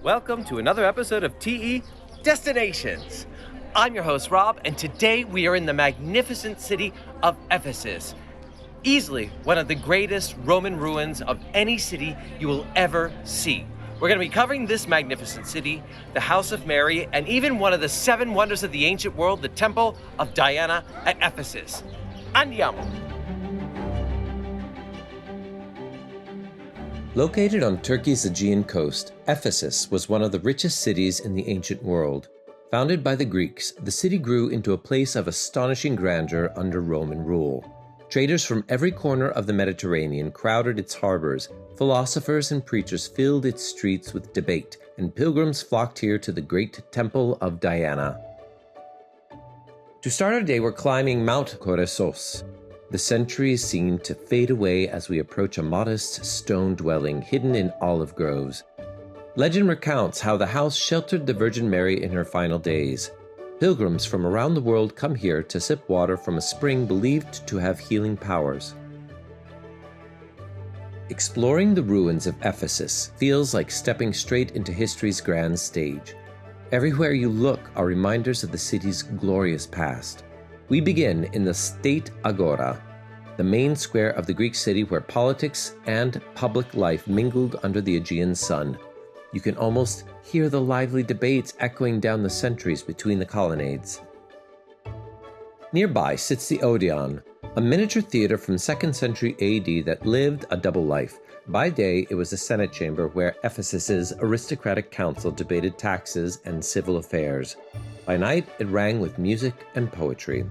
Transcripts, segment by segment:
Welcome to another episode of TE Destinations. I'm your host, Rob, and today we are in the magnificent city of Ephesus. Easily one of the greatest Roman ruins of any city you will ever see. We're going to be covering this magnificent city, the House of Mary, and even one of the seven wonders of the ancient world, the Temple of Diana at Ephesus. Andiamo! Located on Turkey's Aegean coast, Ephesus was one of the richest cities in the ancient world. Founded by the Greeks, the city grew into a place of astonishing grandeur under Roman rule. Traders from every corner of the Mediterranean crowded its harbors, philosophers and preachers filled its streets with debate, and pilgrims flocked here to the great Temple of Diana. To start our day, we're climbing Mount Coressos. The centuries seem to fade away as we approach a modest stone dwelling hidden in olive groves. Legend recounts how the house sheltered the Virgin Mary in her final days. Pilgrims from around the world come here to sip water from a spring believed to have healing powers. Exploring the ruins of Ephesus feels like stepping straight into history's grand stage. Everywhere you look are reminders of the city's glorious past. We begin in the State Agora, the main square of the Greek city where politics and public life mingled under the Aegean sun. You can almost hear the lively debates echoing down the centuries between the colonnades. Nearby sits the Odeon, a miniature theater from 2nd century AD that lived a double life. By day, it was the Senate chamber where Ephesus's aristocratic council debated taxes and civil affairs. By night, it rang with music and poetry.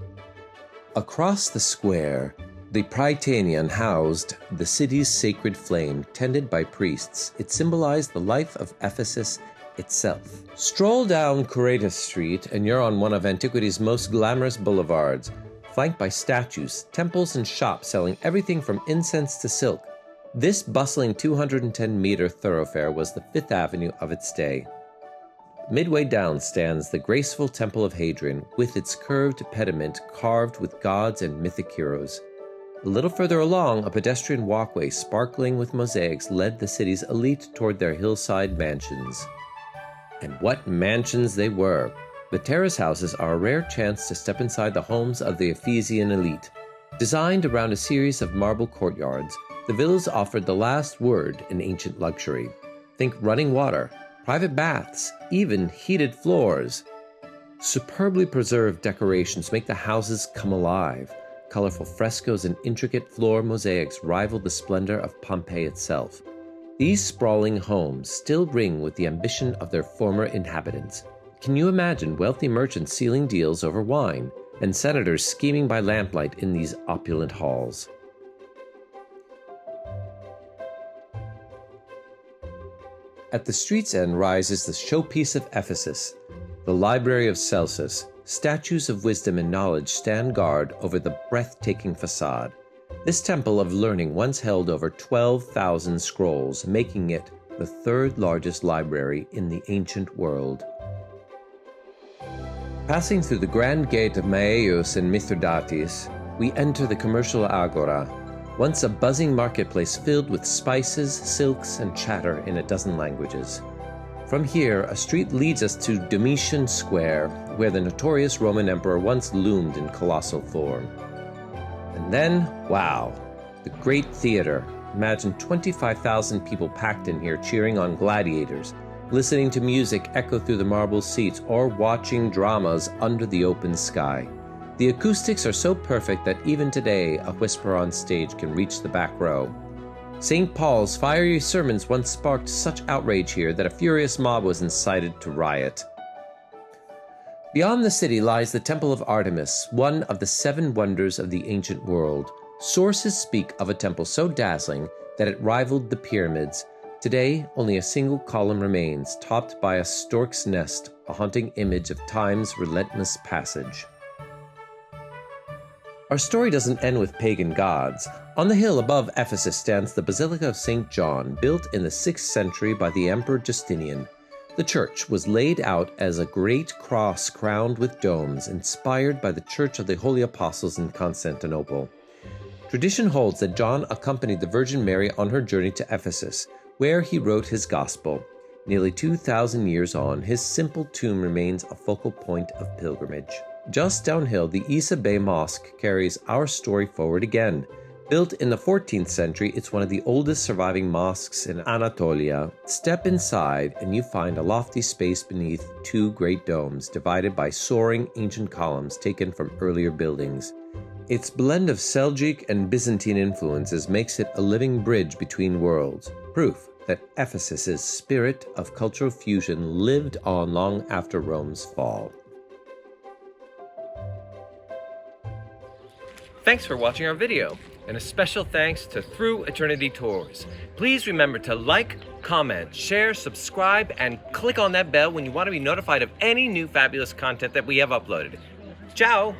Across the square, the Prytaneon housed the city's sacred flame, tended by priests. It symbolized the life of Ephesus itself. Stroll down Curatus Street and you're on one of antiquity's most glamorous boulevards, flanked by statues, temples, and shops selling everything from incense to silk. This bustling 210-meter thoroughfare was the Fifth Avenue of its day. Midway down stands the graceful Temple of Hadrian, with its curved pediment carved with gods and mythic heroes. A little further along, a pedestrian walkway sparkling with mosaics led the city's elite toward their hillside mansions. And what mansions they were! The terrace houses are a rare chance to step inside the homes of the Ephesian elite. Designed around a series of marble courtyards, the villas offered the last word in ancient luxury. Think running water, private baths, even heated floors. Superbly preserved decorations make the houses come alive. Colorful frescoes and intricate floor mosaics rival the splendor of Pompeii itself. These sprawling homes still ring with the ambition of their former inhabitants. Can you imagine wealthy merchants sealing deals over wine, and senators scheming by lamplight in these opulent halls? At the street's end rises the showpiece of Ephesus, the Library of Celsus. Statues of wisdom and knowledge stand guard over the breathtaking facade. This temple of learning once held over 12,000 scrolls, making it the third largest library in the ancient world. Passing through the Grand Gate of Maius and Mithridates, we enter the commercial agora, once a buzzing marketplace filled with spices, silks, and chatter in a dozen languages. From here, a street leads us to Domitian Square, where the notorious Roman emperor once loomed in colossal form. And then, wow, the Great Theater. Imagine 25,000 people packed in here cheering on gladiators, listening to music echo through the marble seats, or watching dramas under the open sky. The acoustics are so perfect that even today, a whisper on stage can reach the back row. St. Paul's fiery sermons once sparked such outrage here that a furious mob was incited to riot. Beyond the city lies the Temple of Artemis, one of the seven wonders of the ancient world. Sources speak of a temple so dazzling that it rivaled the pyramids. Today, only a single column remains, topped by a stork's nest, a haunting image of time's relentless passage. Our story doesn't end with pagan gods. On the hill above Ephesus stands the Basilica of St. John, built in the 6th century by the Emperor Justinian. The church was laid out as a great cross crowned with domes, inspired by the Church of the Holy Apostles in Constantinople. Tradition holds that John accompanied the Virgin Mary on her journey to Ephesus, where he wrote his Gospel. Nearly 2,000 years on, his simple tomb remains a focal point of pilgrimage. Just downhill, the Isa Bey Mosque carries our story forward again. Built in the 14th century, it's one of the oldest surviving mosques in Anatolia. Step inside and you find a lofty space beneath two great domes, divided by soaring ancient columns taken from earlier buildings. Its blend of Seljuk and Byzantine influences makes it a living bridge between worlds, proof that Ephesus's spirit of cultural fusion lived on long after Rome's fall. Thanks for watching our video, and a special thanks to Through Eternity Tours. Please remember to like, comment, share, subscribe, and click on that bell when you want to be notified of any new fabulous content that we have uploaded. Ciao!